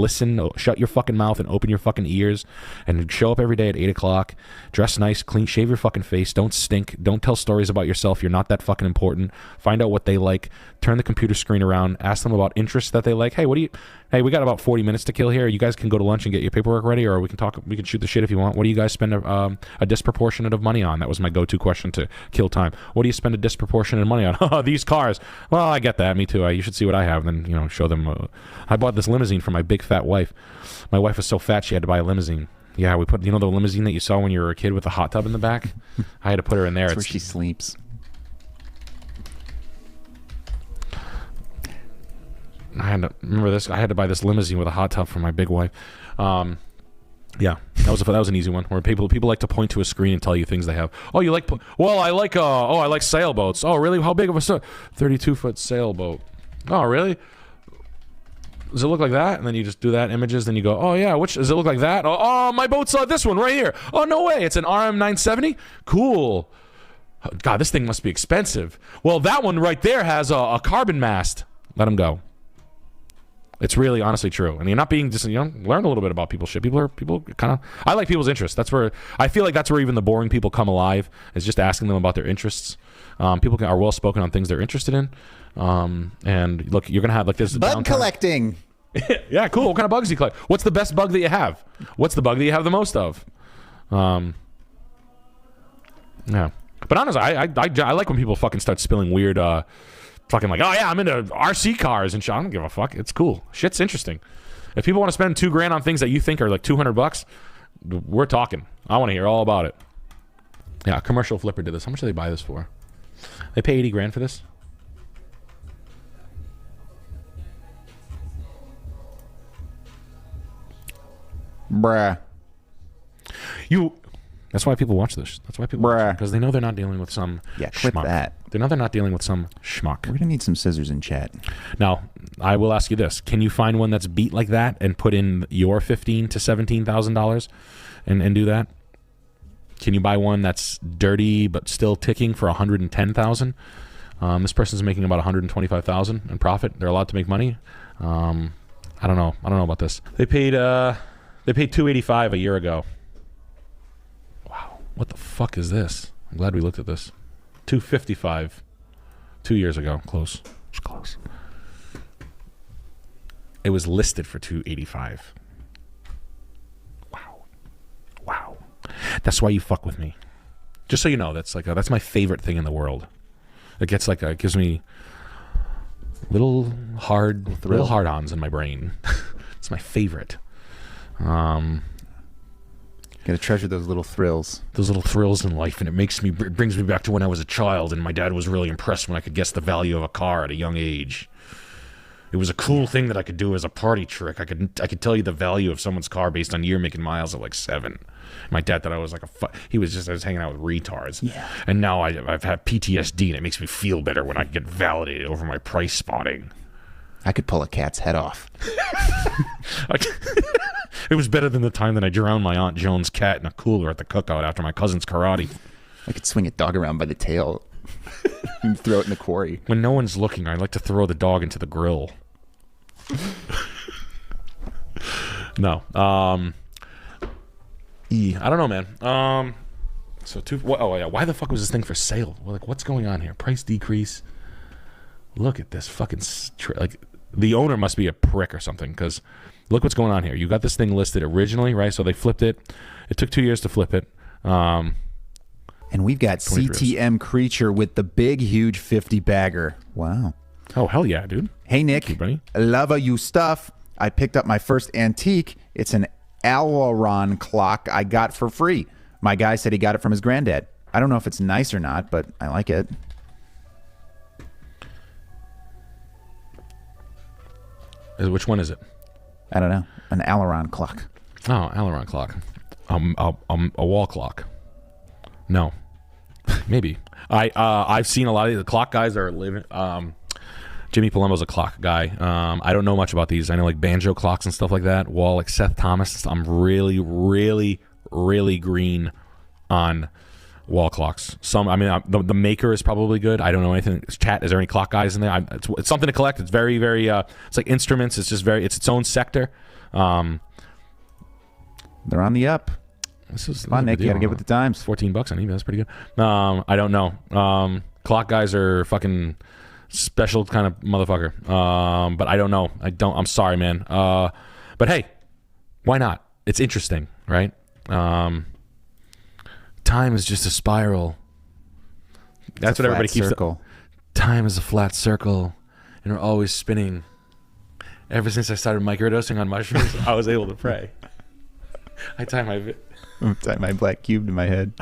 listen, shut your fucking mouth and open your fucking ears, and show up every day at 8 o'clock, dress nice, clean, shave your fucking face, don't stink, don't tell stories about yourself, you're not that fucking important, find out what they like, turn the computer screen around, ask them about interests that they like. Hey, hey, we got about 40 minutes to kill here. You guys can go to lunch and get your paperwork ready, or we can shoot the shit if you want. What do you guys spend a disproportionate of money on? That was my go-to question to kill time. What do you spend a disproportionate money on? These cars. Well, I get that. Me too. You should see what I have. Then, show them. I bought this limousine for my big fat wife. My wife was so fat she had to buy a limousine. Yeah, we put, the limousine that you saw when you were a kid with the hot tub in the back? I had to put her in there. That's where she sleeps. I had to remember this. I had to buy this limousine with a hot tub for my big wife. Yeah, that was an easy one. Where people like to point to a screen and tell you things they have. Oh, you like? Well, I like sailboats. Oh, really? How big of a 32-foot sailboat? Oh, really? Does it look like that? And then you just do that images. Then you go, oh yeah, which does it look like that? Oh, my boat's this one right here. Oh, no way, it's an RM 970. Cool. God, this thing must be expensive. Well, that one right there has a carbon mast. Let them go. It's really honestly true. And you're not being just, learn a little bit about people's shit. People kind of, I like people's interests. I feel like that's where even the boring people come alive, is just asking them about their interests. People are well spoken on things they're interested in. And look, you're going to have this bug collecting. Yeah, cool. What kind of bugs do you collect? What's the best bug that you have? What's the bug that you have the most of? Yeah. But honestly, I like when people fucking start spilling weird, fucking like, oh yeah, I'm into RC cars and shit. I don't give a fuck. It's cool. Shit's interesting. If people want to spend $2,000 on things that you think are like $200, we're talking. I want to hear all about it. Yeah, a commercial flipper did this. How much did they buy this for? They pay $80,000 for this? Bruh. That's why people watch this. That's why people watch it, because they know they're not dealing with some clip schmuck. that. They know they're not dealing with some schmuck. We're gonna need some scissors in chat. Now, I will ask you this: can you find one that's beat like that and put in your $15,000 to $17,000 and do that? Can you buy one that's dirty but still ticking for $110,000? This person's making about $125,000 in profit. They're allowed to make money. I don't know. I don't know about this. They paid $285 a year ago. What the fuck is this? I'm glad we looked at this. $255 2 years ago. Close. It's close. It was listed for $285. Wow. That's why you fuck with me. Just so you know, that's my favorite thing in the world. It gets it gives me little hard-ons in my brain. It's my favorite. Gotta treasure those little thrills. Those little thrills in life, and it brings me back to when I was a child, and my dad was really impressed when I could guess the value of a car at a young age. It was a cool thing that I could do as a party trick. I could tell you the value of someone's car based on year, make, and miles at like 7. My dad thought I was like I was hanging out with retards. Yeah. And now I've had PTSD, and it makes me feel better when I get validated over my price spotting. I could pull a cat's head off. It was better than the time that I drowned my Aunt Joan's cat in a cooler at the cookout after my cousin's karate. I could swing a dog around by the tail and throw it in the quarry. When no one's looking, I like to throw the dog into the grill. No. I don't know, man. Why the fuck was this thing for sale? What's going on here? Price decrease. Look at this fucking... the owner must be a prick or something, because... Look what's going on here. You got this thing listed originally, right? So they flipped it. It took 2 years to flip it. And we've got CTM Creature with the big, huge 50 bagger. Wow. Oh, hell yeah, dude. Hey, Nick. Thank you, buddy. Love you stuff. I picked up my first antique. It's an Aileron clock I got for free. My guy said he got it from his granddad. I don't know if it's nice or not, but I like it. Which one is it? I don't know. An Aileron clock. Oh, Aileron clock. A wall clock. No. Maybe. I've seen a lot of the clock guys that are living. Jimmy Palermo's a clock guy. I don't know much about these. I know like banjo clocks and stuff like that. Wall, like Seth Thomas. I'm really, really, really green on wall clocks. Some, I mean, the maker is probably good. I don't know anything. Chat, is there any clock guys in there? It's something to collect. It's very, very, it's like instruments. It's just very, it's its own sector. They're on the up. This is Come on, Nick, you gotta get with the times. $14 on eBay. That's pretty good. I don't know. Clock guys are fucking special kind of motherfucker. But I don't know. I'm sorry, man. But hey, why not? It's interesting, right? Time is just a spiral. That's what everybody keeps. Time is a flat circle, and we're always spinning. Ever since I started microdosing on mushrooms, I was able to pray. I tie my black cube to my head.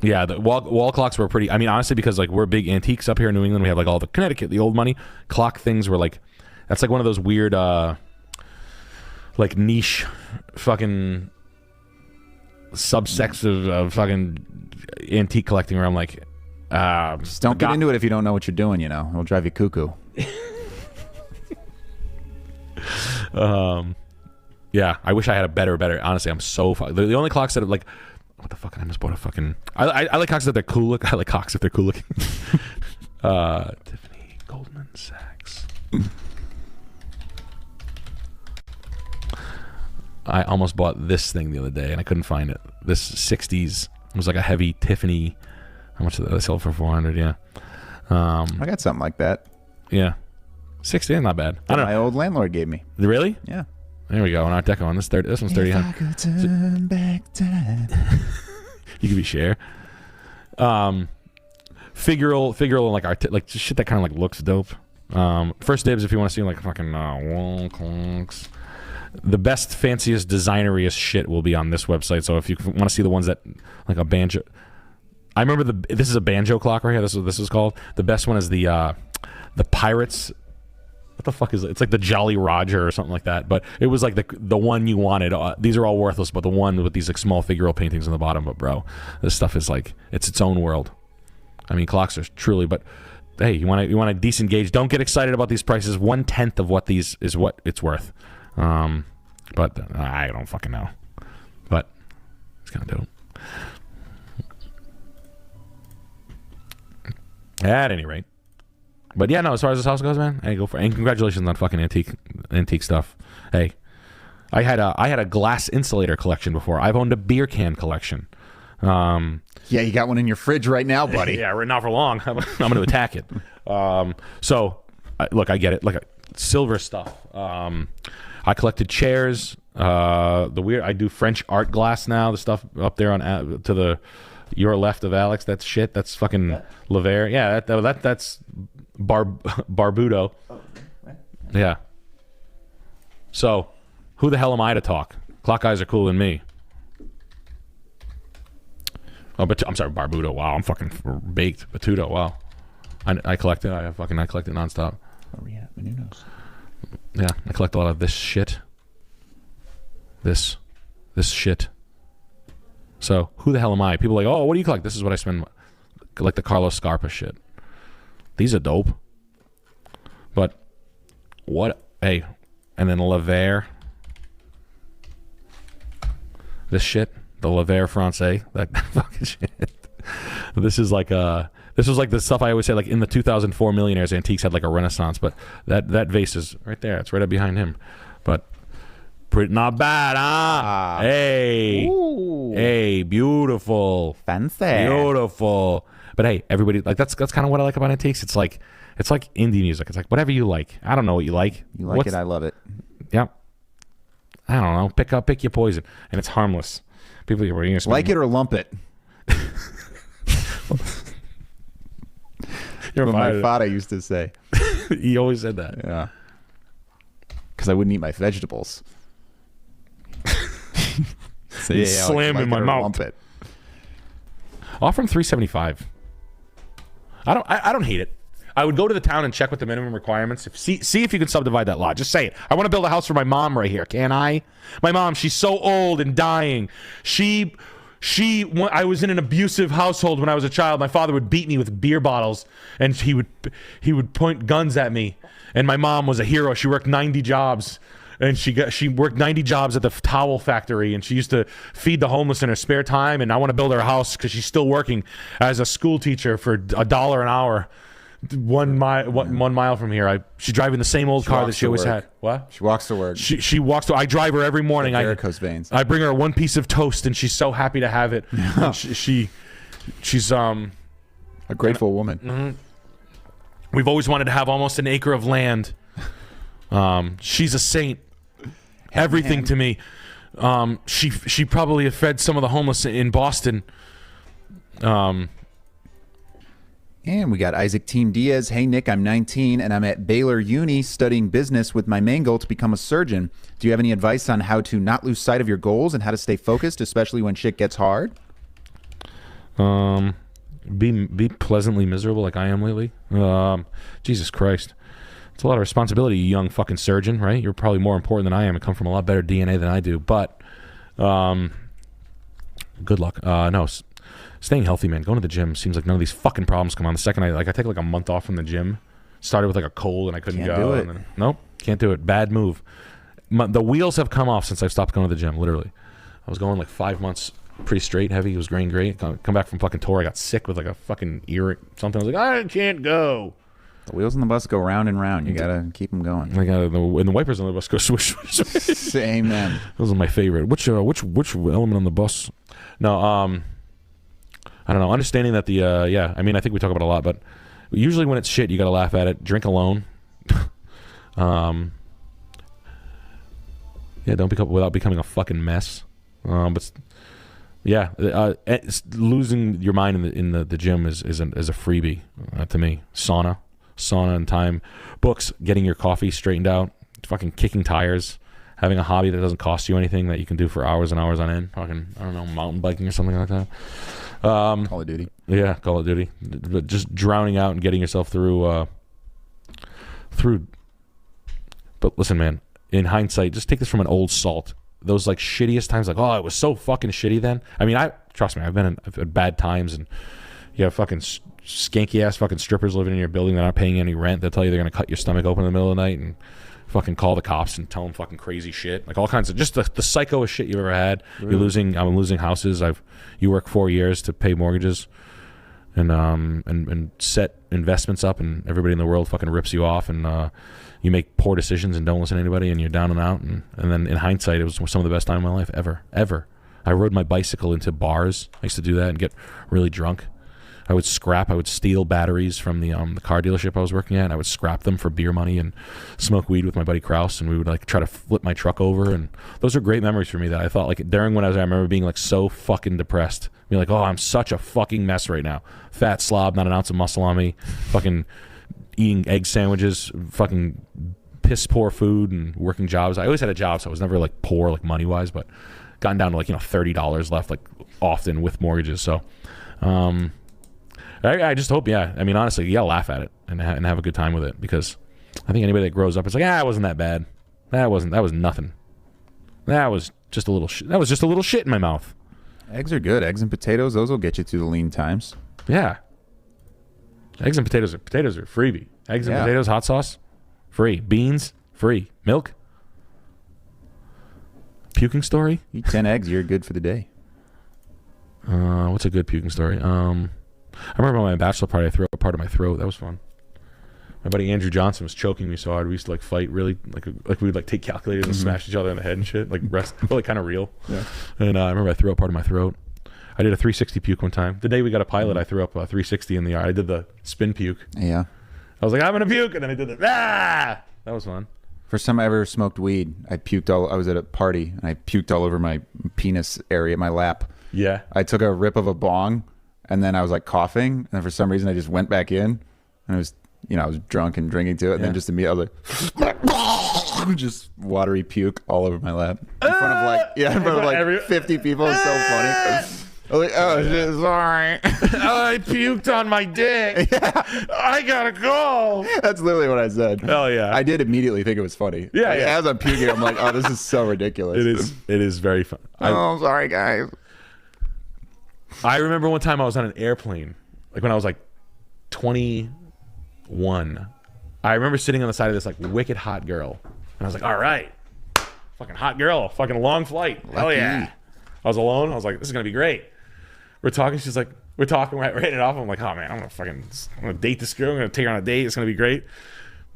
Yeah, the wall clocks were pretty. I mean, honestly, because like we're big antiques up here in New England, we have like all the Connecticut, the old money clock things. Were like, that's like one of those weird, like niche, fucking subsects of fucking antique collecting. Where I'm like, just don't get into it if you don't know what you're doing. You know, it'll drive you cuckoo. Yeah, I wish I had a better. Honestly, I'm so the only clocks that are like. What the fuck? I just bought a fucking. I like clocks that they're cool looking. I like clocks if they're cool looking. Tiffany Goldman Sachs. I almost bought this thing the other day and I couldn't find it. This 60s. It was like a heavy Tiffany. How much did they sell for? 400. Yeah. I got something like that. Yeah. 60. Not bad. I don't know. My old landlord gave me. Really? Yeah. There we go. An Art Deco one. This one's 30. If I could turn back time. You could be share. Figural and like art, like shit that kind of like looks dope. First dibs if you want to see like fucking wall clocks. The best, fanciest, designeriest shit will be on this website. So if you want to see the ones that like a banjo, I remember this is a banjo clock right here. This is what this is called. The best one is the Pirates. What the fuck is it? It's like the Jolly Roger or something like that. But it was like the one you wanted. These are all worthless, but the one with these like small figural paintings on the bottom. But bro, this stuff is like it's its own world. I mean, clocks are truly. But hey, you want a decent gauge? Don't get excited about these prices. 1/10 of what these is what it's worth. But I don't fucking know. But it's kind of dope. At any rate. But yeah, no, as far as this house goes, man, hey, go for it. And congratulations on fucking antique stuff. Hey, I had a glass insulator collection before. I've owned a beer can collection. Yeah, you got one in your fridge right now, buddy. Yeah, right now for long. I'm going to attack it. So, look, I get it. Like silver stuff. I collected chairs. I do French art glass now. The stuff up there on to your left of Alex. That's shit. That's fucking Lavere. Yeah, that's. Barbudo. Oh, right. Yeah. So, who the hell am I to talk? Clock guys are cooler than me. Oh, but I'm sorry, Barbudo. Wow, I'm fucking baked. Batuto. Wow. I collect it. I collect it nonstop. Where are we at? Menunos. Yeah, I collect a lot of this shit. This shit. So, who the hell am I? People are like, oh, what do you collect? This is what I spend. Like the Carlos Scarpa shit. These are dope. But what? Hey, and then Lavere. This shit, the Lavere Francais, that fucking shit. This is like this was like the stuff I always say, like in the 2004 Millionaires, antiques had like a renaissance, but that vase is right there. It's right up behind him. But not bad, huh? Hey. Ooh. Hey, beautiful. Fancy. Beautiful. But hey, everybody, like that's kind of what I like about antiques. It's like indie music. It's like whatever you like. I don't know what you like. You like it, I love it. Yep. I don't know. Pick your poison, and it's harmless. People are like it or lump it. What my father used to say. He always said that. Yeah. Because I wouldn't eat my vegetables. So yeah, slam in my mouth. Lump it. Offer him $375. I don't hate it. I would go to the town and check what the minimum requirements. See if you can subdivide that lot. Just say it. I want to build a house for my mom right here. Can I? My mom, she's so old and dying. I was in an abusive household when I was a child. My father would beat me with beer bottles, and he would point guns at me. And my mom was a hero. She worked 90 jobs, and she worked 90 jobs at the towel factory, and she used to feed the homeless in her spare time. And I want to build her a house because she's still working as a school teacher for $1 an hour. 1 mile from here. She's driving the same old car that she always had. What? She walks to work. She walks to. I drive her every morning. Varicose veins. I bring her one piece of toast, and she's so happy to have it. She's a grateful woman. Mm-hmm. We've always wanted to have almost an acre of land. She's a saint. Everything to me. She probably fed some of the homeless in Boston. And we got Isaac Team Diaz. Hey, Nick, I'm 19, and I'm at Baylor Uni studying business with my main goal to become a surgeon. Do you have any advice on how to not lose sight of your goals and how to stay focused, especially when shit gets hard? Be pleasantly miserable like I am lately. Jesus Christ. It's a lot of responsibility, you young fucking surgeon, right? You're probably more important than I am. I come from a lot better DNA than I do. But good luck. No, staying healthy, man. Going to the gym seems like none of these fucking problems come on. The second I take like a month off from the gym. Started with like a cold and I couldn't Can't go. do it. And then, nope, can't do it. Bad move. The wheels have come off since I've stopped going to the gym, literally. I was going like 5 months pretty straight, heavy. It was going great. Come back from fucking tour. I got sick with like a fucking ear something. I was like, I can't go. The wheels on the bus go round and round. You got to keep them going. Like and the wipers on the bus go swish, swish, swish. Amen. Those are my favorite. Which element on the bus? No, I don't know. Understanding that I mean, I think we talk about it a lot, but usually when it's shit, you got to laugh at it. Drink alone. Don't become without becoming a fucking mess. But yeah, losing your mind in the gym is a freebie to me. Sauna and time, books, getting your coffee straightened out, fucking kicking tires, having a hobby that doesn't cost you anything that you can do for hours and hours on end. Fucking, I don't know, mountain biking or something like that. Call of Duty. Yeah, Call of Duty. But just drowning out and getting yourself through. But listen, man. In hindsight, just take this from an old salt. Those like shittiest times, like, oh, it was so fucking shitty then. I mean, trust me, I've had bad times, and you have fucking skanky ass fucking strippers living in your building that aren't paying any rent. They'll tell you they're gonna cut your stomach open in the middle of the night and fucking call the cops and tell them fucking crazy shit, like all kinds of just the psychoest shit you've ever had. Really? I'm losing houses. You work 4 years to pay mortgages, and set investments up, and everybody in the world fucking rips you off, and you make poor decisions and don't listen to anybody, and you're down and out. And then in hindsight, it was some of the best time of my life ever. I rode my bicycle into bars. I used to do that and get really drunk. I would steal batteries from the car dealership I was working at, and I would scrap them for beer money and smoke weed with my buddy Kraus, and we would like try to flip my truck over. And those are great memories for me that I thought, like, during when I remember being like so fucking depressed, being like, oh, I'm such a fucking mess right now. Fat slob, not an ounce of muscle on me, fucking eating egg sandwiches, fucking piss poor food, and working jobs. I always had a job, so I was never like poor, like money wise, but gotten down to like, $30 left, like often with mortgages. So I just hope, I mean, honestly, you gotta laugh at it and have a good time with it, because I think anybody that grows up is like, it wasn't that bad. That was nothing. That was just a little shit in my mouth. Eggs are good. Eggs and potatoes, those will get you through the lean times. Yeah. Eggs and potatoes are freebie. Eggs and potatoes, hot sauce, free. Beans, free. Milk. Puking story? Eat 10 eggs, you're good for the day. What's a good puking story? I remember on my bachelor party, I threw up part of my throat. That was fun. My buddy Andrew Johnson was choking me so hard. We used to like fight really, like we would like take calculators and smash each other in the head and shit, like really kind of real. Yeah. And I remember I threw up part of my throat. I did a 360 puke one time. The day we got a pilot, I threw up a 360 in the yard. I did the spin puke. Yeah. I was like, I'm gonna puke, and then I did the That was fun. First time I ever smoked weed, I was at a party, and I puked all over my penis area, my lap. Yeah. I took a rip of a bong, and then I was like coughing, and then for some reason I just went back in, and it was, I was drunk and drinking to it, and then just immediately I was like, just watery puke all over my lap in front of like 50 people. It's so funny. I was like, oh shit, sorry. I puked on my dick. Yeah. I gotta go. That's literally what I said. Hell yeah. I did immediately think it was funny. Yeah, like, yeah. As I'm puking, I'm like, oh, this is so ridiculous. It is very fun. I'm sorry, guys. I remember one time I was on an airplane, like when I was like 21. I remember sitting on the side of this like wicked hot girl, and I was like, all right, fucking hot girl, fucking long flight. Hell yeah. I was alone. I was like, this is gonna be great. We're talking. She's like, we're talking. We're writing it off. I'm like, oh man, I'm gonna date this girl. I'm gonna take her on a date. It's gonna be great.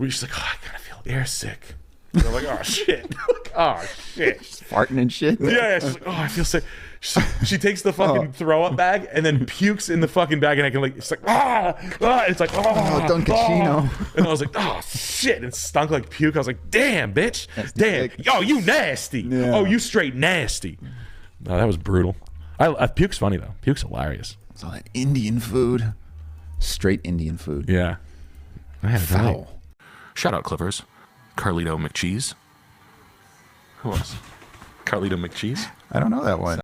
She's like, oh, I kind of feel air sick. And I'm like, oh shit. Oh shit. Just farting and shit. Yeah. She's like, oh, I feel sick. She takes the fucking throw up bag and then pukes in the fucking bag, and I can like, it's like it's like Don Cachino. And I was like, oh shit, and it stunk like puke. I was like, damn, bitch, Nasty damn, pig. yo, you nasty. Yeah. Oh, you straight nasty. No, that was brutal. Puke's funny though. Puke's hilarious. It's all that Indian food, straight Indian food. Yeah, I had Foul. Shout out Clippers, Carlito McCheese. Who else? Carlito McCheese. I don't know that one.